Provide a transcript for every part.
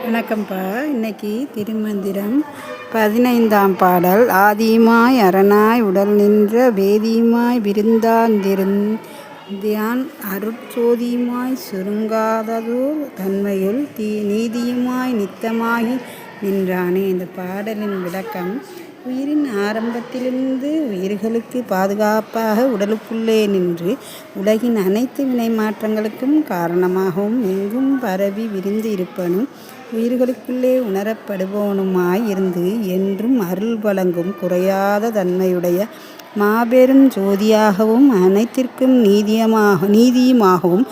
வணக்கம்ப்பா. இன்னைக்கு திருமந்திரம் 15ஆம் பாடல். ஆதியுமாய் அரணாய் உடல் நின்ற வேதியுமாய் விருந்தாந்திருந்தான் அருட்சோதியுமாய் சுருங்காததோர் தன்மையுள் நீதியுமாய் நித்தமாகி நின்றானே. இந்த பாடலின் விளக்கம்: உயிரின் ஆரம்பத்திலிருந்து உயிர்களுக்கு பாதுகாப்பாக உடலுக்குள்ளே நின்று உலகின் அனைத்து வினை மாற்றங்களுக்கும் காரணமாகவும் எங்கும் பரவி விரிந்து இருப்பனும் உயிர்களுக்குள்ளே உணரப்படுபவனுமாய் இருந்து என்றும் அருள் வழங்கும் குறையாத தன்மையுடைய மாபெரும் ஜோதியாகவும் அனைத்திற்கும் நீதியுமாகவும்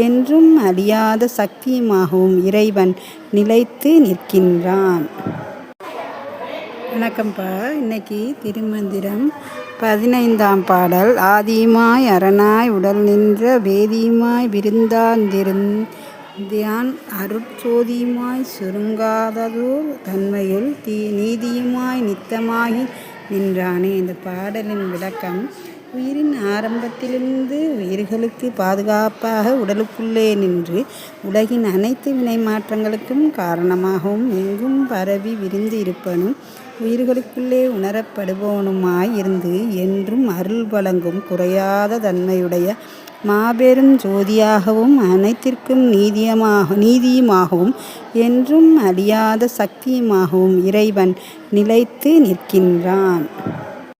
என்றும் அழியாத சக்தியுமாகவும் இறைவன் நிலைத்து நிற்கின்றான். வணக்கம்ப்பா. இன்னைக்கு திருமந்திரம் 15ஆம் பாடல். ஆதியுமாய் அரணாய் உடல் நின்ற வேதியுமாய் விருந்தாந்திருந்தான் அருட்சோதியுமாய் சுருங்காததோர் தன்மையுள் நீதியுமாய் நித்தமாகி நின்றானே. இந்த பாடலின் விளக்கம்: உயிரின் ஆரம்பத்திலிருந்து உயிர்களுக்கு பாதுகாப்பாக உடலுக்குள்ளே நின்று உலகின் அனைத்து வினை மாற்றங்களுக்கும் காரணமாகவும் எங்கும் பரவி விரிந்து இருப்பனும் உயிர்களுக்குள்ளே உணரப்படுபவனுமாய் இருந்து என்றும் அருள் வழங்கும் குறையாத தன்மையுடைய மாபெரும் ஜோதியாகவும் அனைத்திற்கும் நீதியுமாகவும் என்றும் அழியாத சக்தியுமாகவும் இறைவன் நிலைத்து நிற்கின்றான்.